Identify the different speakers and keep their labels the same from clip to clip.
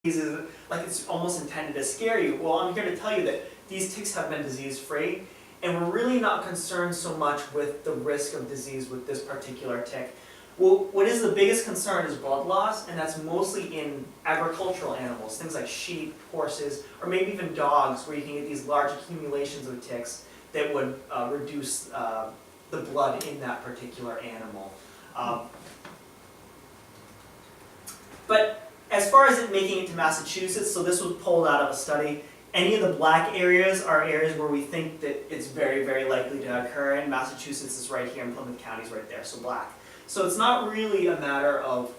Speaker 1: diseases, like it's almost intended to scare you. Well, I'm here to tell you that these ticks have been disease-free, and we're really not concerned so much with the risk of disease with this particular tick. Well, what is the biggest concern is blood loss, and that's mostly in agricultural animals, things like sheep, horses, or maybe even dogs, where you can get these large accumulations of ticks that would reduce the blood in that particular animal. But as far as it making it to Massachusetts, so this was pulled out of a study. Any of the black areas are areas where we think that it's very, very likely to occur, and Massachusetts is right here, and Plymouth County is right there, so black. So it's not really a matter of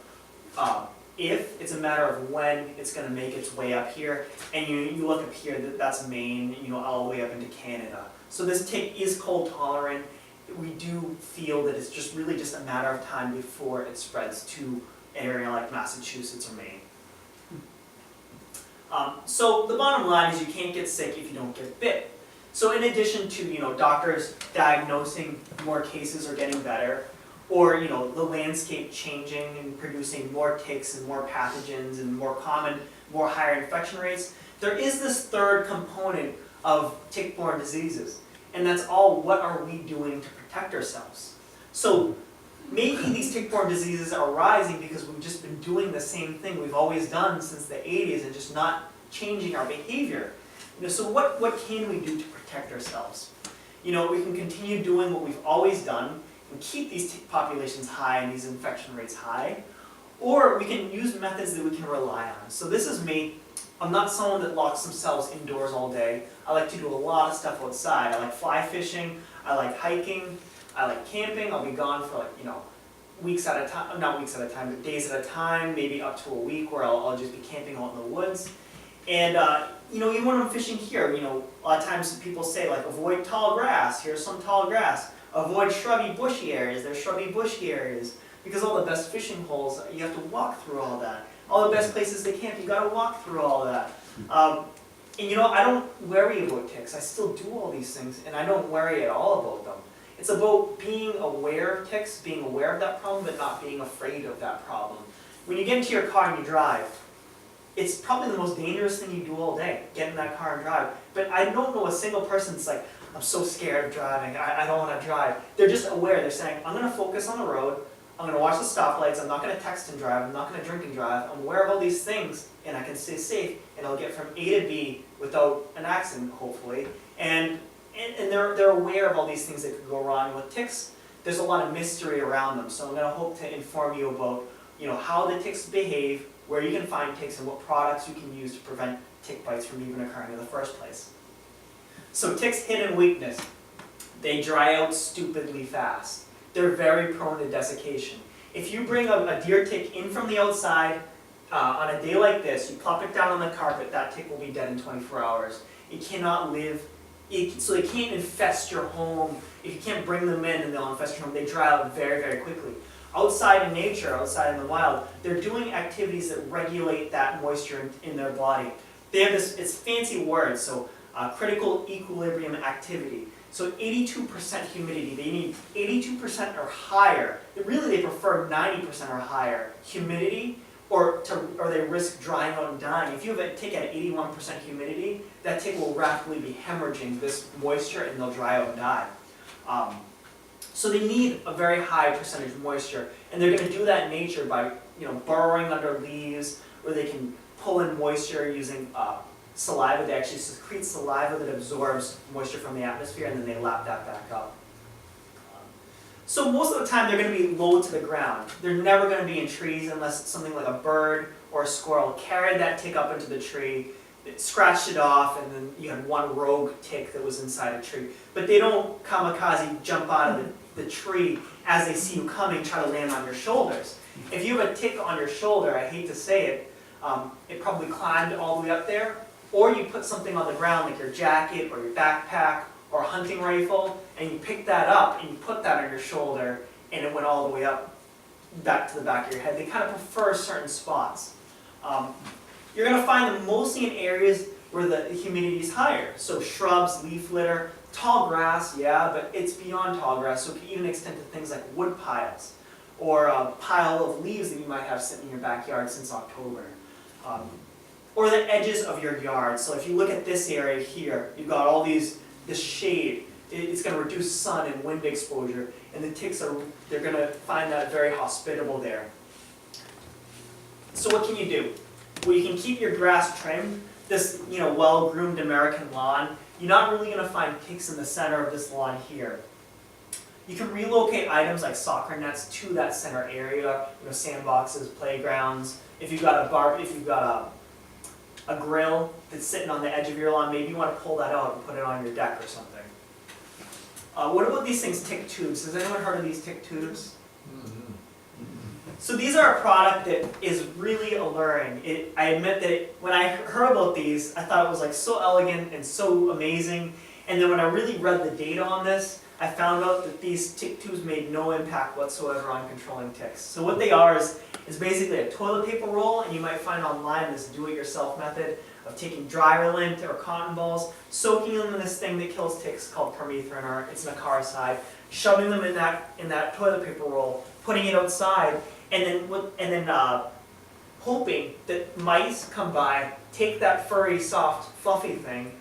Speaker 1: if, it's a matter of when it's going to make its way up here. And you look up here, that's Maine, all the way up into Canada. So this tick is cold tolerant. We do feel that it's just really just a matter of time before it spreads to an area like Massachusetts or Maine. So the bottom line is you can't get sick if you don't get bit. So in addition to doctors diagnosing more cases or getting better, or the landscape changing and producing more ticks and more pathogens and more common, more higher infection rates, there is this third component of tick-borne diseases, and that's all, what are we doing to protect ourselves? So maybe these tick-borne diseases are rising because we've just been doing the same thing we've always done since the 80s and just not changing our behavior. So what can we do to protect ourselves? We can continue doing what we've always done and keep these tick populations high and these infection rates high, or we can use methods that we can rely on. So this is me. I'm not someone that locks themselves indoors all day. I like to do a lot of stuff outside. I like fly fishing, I like hiking, I like camping. I'll be gone for weeks at a time, not weeks at a time, but days at a time, maybe up to a week where I'll just be camping out in the woods. And even when I'm fishing here, a lot of times people say avoid tall grass, here's some tall grass. Avoid shrubby bushy areas, there's shrubby bushy areas. Because all the best fishing holes, you have to walk through all that. All the best places to camp, you gotta walk through all that. And I don't worry about ticks. I still do all these things, and I don't worry at all about them. It's about being aware of ticks, being aware of that problem, but not being afraid of that problem. When you get into your car and you drive, it's probably the most dangerous thing you do all day, get in that car and drive. But I don't know a single person that's like, I'm so scared of driving, I don't want to drive. They're just aware, they're saying, I'm going to focus on the road, I'm going to watch the stoplights, I'm not going to text and drive, I'm not going to drink and drive, I'm aware of all these things, and I can stay safe, and I'll get from A to B without an accident, hopefully. And they're aware of all these things that could go wrong. With ticks, there's a lot of mystery around them, so I'm going to hope to inform you about how the ticks behave, where you can find ticks, and what products you can use to prevent tick bites from even occurring in the first place. So ticks' hidden weakness, they dry out stupidly fast. They're very prone to desiccation. If you bring a deer tick in from the outside on a day like this, you plop it down on the carpet, that tick will be dead in 24 hours. It cannot live, so they can't infest your home. If you can't bring them in and they'll infest your home, they dry out very, very quickly. Outside in nature, outside in the wild, they're doing activities that regulate that moisture in their body. They have it's fancy words, so critical equilibrium activity. So 82% humidity, they need 82% or higher. They prefer 90% or higher humidity, or they risk drying out and dying. If you have a tick at 81% humidity, that tick will rapidly be hemorrhaging this moisture and they'll dry out and die. So they need a very high percentage of moisture, and they're going to do that in nature by burrowing under leaves, or they can pull in moisture using saliva. They actually secrete saliva that absorbs moisture from the atmosphere, and then they lap that back up. So most of the time they're going to be low to the ground. They're never going to be in trees unless something like a bird or a squirrel carried that tick up into the tree, it scratched it off, and then you had one rogue tick that was inside a tree. But they don't kamikaze jump out of the tree as they see you coming, try to land on your shoulders. If you have a tick on your shoulder, I hate to say it, it probably climbed all the way up there, or you put something on the ground like your jacket or your backpack or a hunting rifle, and you pick that up and you put that on your shoulder, and it went all the way up back to the back of your head. They kind of prefer certain spots. You're going to find them mostly in areas where the humidity is higher. So shrubs, leaf litter, tall grass, yeah, but it's beyond tall grass, so it can even extend to things like wood piles, or a pile of leaves that you might have sitting in your backyard since October. or the edges of your yard. So if you look at this area here, you've got all this shade. It's going to reduce sun and wind exposure, and the ticks they're going to find that very hospitable there. So what can you do? Well, you can keep your grass trimmed. This, well-groomed American lawn, you're not really going to find ticks in the center of this lawn here. You can relocate items like soccer nets to that center area, sandboxes, playgrounds. If you've got a grill that's sitting on the edge of your lawn, maybe you want to pull that out and put it on your deck or something. What about these things, tick tubes? Has anyone heard of these tick tubes? So these are a product that is really alluring. I admit that when I heard about these, I thought it was like so elegant and so amazing. And then when I really read the data on this, I found out that these tick tubes made no impact whatsoever on controlling ticks. So what they are is basically a toilet paper roll, and you might find online this do-it-yourself method of taking dryer lint or cotton balls, soaking them in this thing that kills ticks called permethrin, or it's an acaricide, shoving them in that toilet paper roll, putting it outside, and then hoping that mice come by, take that furry, soft, fluffy thing,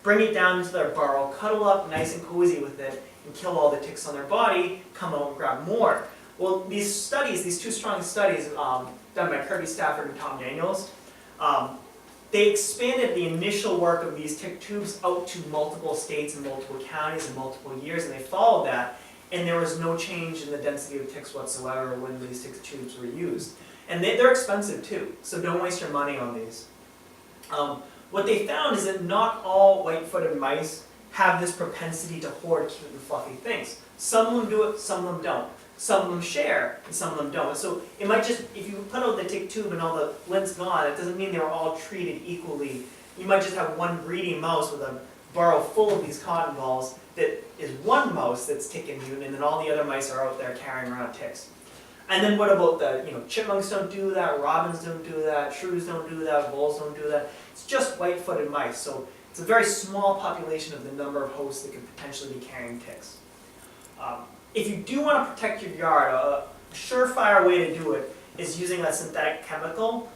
Speaker 1: bring it down into their burrow, cuddle up nice and cozy with it, and kill all the ticks on their body, come out and grab more. Well, these two strong studies done by Kirby Stafford and Tom Daniels, they expanded the initial work of these tick tubes out to multiple states and multiple counties and multiple years, and they followed that, and there was no change in the density of ticks whatsoever when these tick tubes were used. And they're expensive too, so don't waste your money on these. What they found is that not all white-footed mice have this propensity to hoard cute and fluffy things. Some of them do it, some of them don't. Some of them share, and some of them don't. So it might just, if you put out the tick tube and all the lint's gone, it doesn't mean they were all treated equally. You might just have one greedy mouse with a burrow full of these cotton balls that is one mouse that's tick immune, and then all the other mice are out there carrying around ticks. And then what about chipmunks don't do that, robins don't do that, shrews don't do that, voles don't do that. It's just white-footed mice, so it's a very small population of the number of hosts that could potentially be carrying ticks. If you do want to protect your yard, a surefire way to do it is using a synthetic chemical.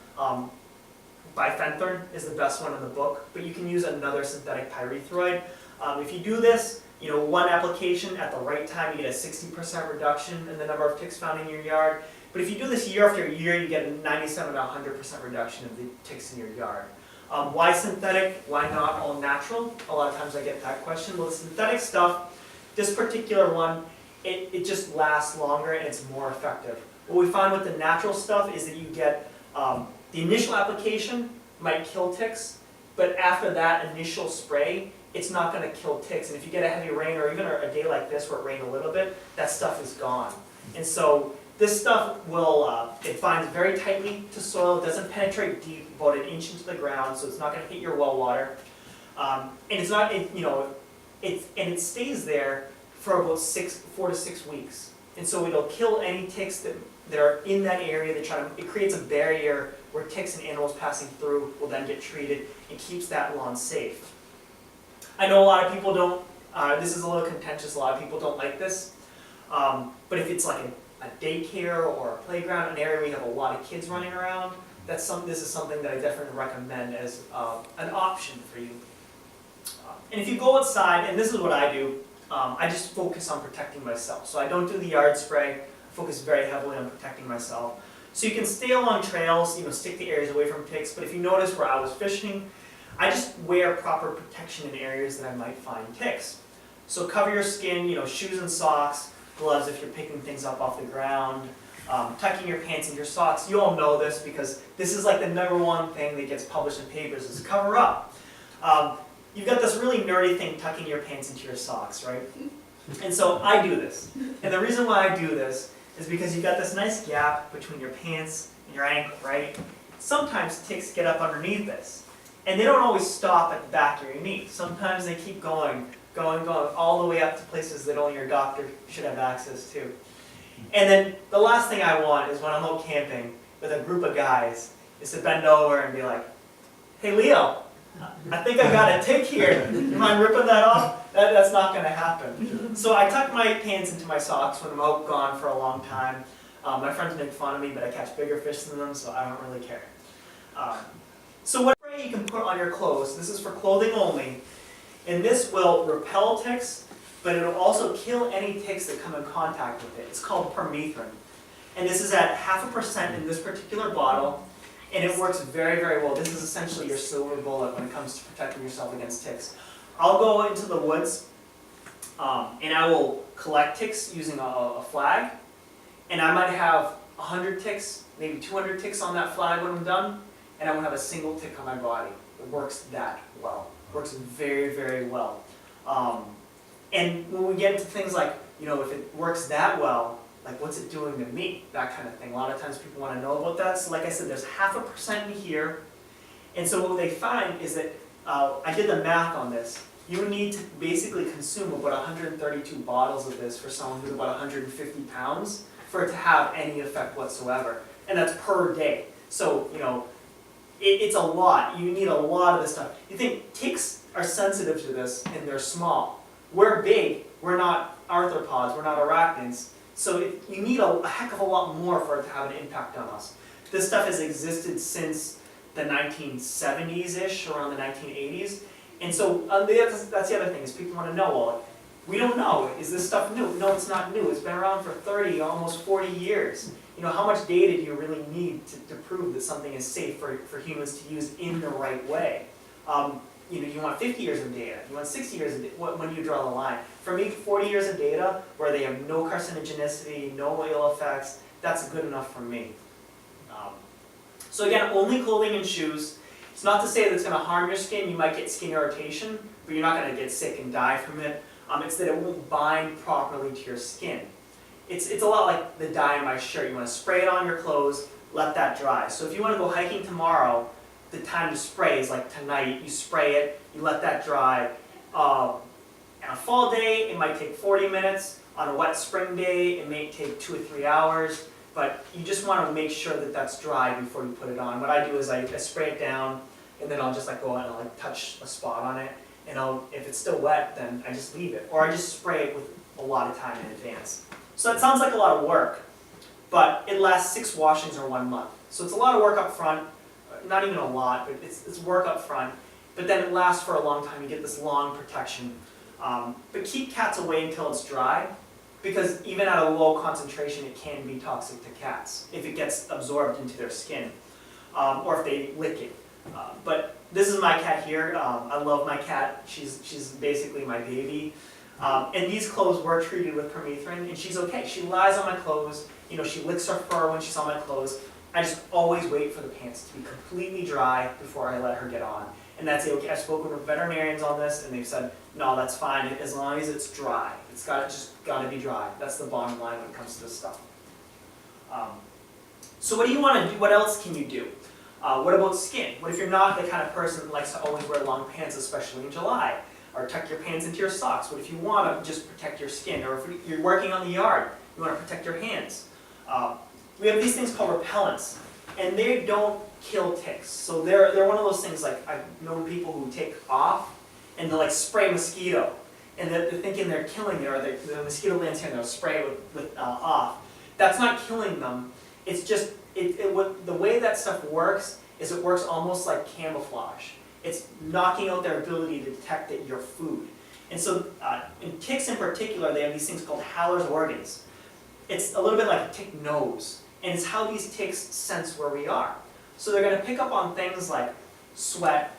Speaker 1: Bifenthrin is the best one in the book, but you can use another synthetic pyrethroid. If you do this, one application at the right time, you get a 60% reduction in the number of ticks found in your yard. But if you do this year after year, you get a 97 to 100% reduction of the ticks in your yard. Why synthetic? Why not all natural? A lot of times I get that question. Well, the synthetic stuff, this particular one, it just lasts longer and it's more effective. What we find with the natural stuff is that you get the initial application might kill ticks, but after that initial spray, it's not going to kill ticks. And if you get a heavy rain or even a day like this where it rained a little bit, that stuff is gone. And so this stuff it binds very tightly to soil. It doesn't penetrate deep, about an inch into the ground, so it's not going to hit your well water. And it's not, it stays there for about 4 to 6 weeks. And so it'll kill any ticks that are in that area. It creates a barrier where ticks and animals passing through will then get treated and keeps that lawn safe. I know a lot of people don't, this is a little contentious, a lot of people don't like this, but if it's like a daycare or a playground, an area where you have a lot of kids running around, this is something that I definitely recommend as an option for you. And if you go outside, and this is what I do, I just focus on protecting myself. So I don't do the yard spray, I focus very heavily on protecting myself. So you can stay along trails, stick the areas away from ticks, but if you notice where I was fishing, I just wear proper protection in areas that I might find ticks. So cover your skin, shoes and socks, gloves if you're picking things up off the ground, tucking your pants in your socks. You all know this because this is like the #1 thing that gets published in papers is cover up. You've got this really nerdy thing tucking your pants into your socks, right? And so I do this. And the reason why I do this is because you've got this nice gap between your pants and your ankle, right? Sometimes ticks get up underneath this. And they don't always stop at the back of your knee. Sometimes they keep going, all the way up to places that only your doctor should have access to. And then the last thing I want is when I'm out camping with a group of guys, is to bend over and be like, hey Leo, I think I got a tick here. You mind ripping that off? That's not going to happen. So I tuck my pants into my socks when I'm out gone for a long time. My friends make fun of me, but I catch bigger fish than them, so I don't really care. So what You can put on your clothes, this is for clothing only, and this will repel ticks, but it'll also kill any ticks that come in contact with it. It's called permethrin. And this is at 0.5% in this particular bottle, and it works very, very well. This is essentially your silver bullet when it comes to protecting yourself against ticks. I'll go into the woods, and I will collect ticks using a flag, and I might have 100 ticks, maybe 200 ticks on that flag when I'm done, and I won't have a single tick on my body. It works that well. It works very, very well. And when we get into things like, if it works that well, like what's it doing to me? That kind of thing. A lot of times people want to know about that. So like I said, there's 0.5% in here. And so what they find is that, I did the math on this. You would need to basically consume about 132 bottles of this for someone who's about 150 pounds for it to have any effect whatsoever. And that's per day. So, it's a lot. You need a lot of this stuff. You think ticks are sensitive to this and they're small. We're big. We're not arthropods. We're not arachnids. So you need a heck of a lot more for it to have an impact on us. This stuff has existed since the 1970s-ish, around the 1980s. And so that's the other thing, is people want to know, well, we don't know, is this stuff new? No, it's not new. It's been around for 30, almost 40 years. How much data do you really need to prove that something is safe for humans to use in the right way? You want 50 years of data, you want 60 years of data, when do you draw the line? For me, 40 years of data where they have no carcinogenicity, no ill effects, that's good enough for me. So again, only clothing and shoes. It's not to say that it's going to harm your skin. You might get skin irritation, but you're not going to get sick and die from it. It's that it won't bind properly to your skin. It's a lot like the dye in my shirt. You want to spray it on your clothes, let that dry. So if you want to go hiking tomorrow, the time to spray is like tonight. You spray it, you let that dry. On a fall day, it might take 40 minutes. On a wet spring day, it may take 2 or 3 hours. But you just want to make sure that that's dry before you put it on. What I do is I spray it down, and then I'll just go out and I'll touch a spot on it. And if it's still wet, then I just leave it. Or I just spray it with a lot of time in advance. So that sounds like a lot of work, but it lasts 6 washings or 1 month. So it's a lot of work up front. Not even a lot, but it's work up front. But then it lasts for a long time. You get this long protection. But keep cats away until it's dry, because even at a low concentration, it can be toxic to cats if it gets absorbed into their skin, or if they lick it. But this is my cat here. I love my cat. She's basically my baby. And these clothes were treated with permethrin, and she's okay. She lies on my clothes. She licks her fur when she's on my clothes. I just always wait for the pants to be completely dry before I let her get on. And that's okay. I've spoken with veterinarians on this, and they've said, no, that's fine as long as it's dry. It's just got to be dry. That's the bottom line when it comes to this stuff. So what do you want to do? What else can you do? What about skin? What if you're not the kind of person that likes to always wear long pants, especially in July? Or tuck your pants into your socks? What if you want to just protect your skin? Or if you're working on the yard, you want to protect your hands? We have these things called repellents, and they don't kill ticks. So they're one of those things, like I've known people who take off and they'll spray a mosquito, and they're thinking they're killing it, or the mosquito lands here and they'll spray it with off. That's not killing them. It's just the way that stuff works is it works almost like camouflage. It's knocking out their ability to detect that you're food. And so in ticks in particular, they have these things called Haller's organs. It's a little bit like a tick nose, and it's how these ticks sense where we are. So they're going to pick up on things like sweat,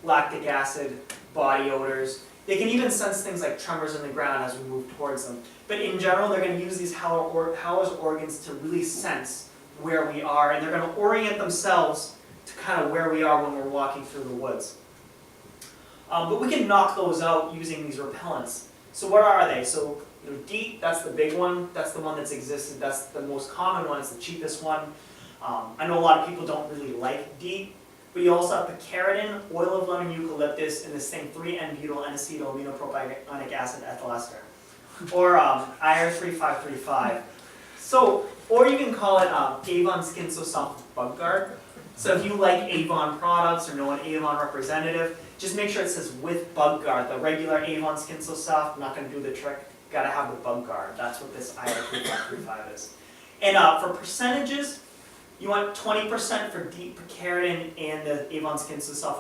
Speaker 1: lactic acid, body odors. They can even sense things like tremors in the ground as we move towards them. But in general, they're going to use these Haller's organs to really sense where we are, and they're going to orient themselves to kind of where we are when we're walking through the woods. But we can knock those out using these repellents. So what are they? So DEET, that's the big one. That's the one that's existed. That's the most common one. It's the cheapest one. I know a lot of people don't really like DEET, but you also have picaridin, oil of lemon eucalyptus, and this thing 3N-butyl N-acetyl aminopropionic acid ethyl ester, or IR3535. So, or you can call it Avon Skin So Soft Bug Guard. So if you like Avon products or know an Avon representative, just make sure it says with Bug Guard. The regular Avon Skin So Soft, not going to do the trick. Got to have the Bug Guard. That's what this IR3535 is. And for percentages, you want 20% for DEET, picaridin, and the Avon Skin So Soft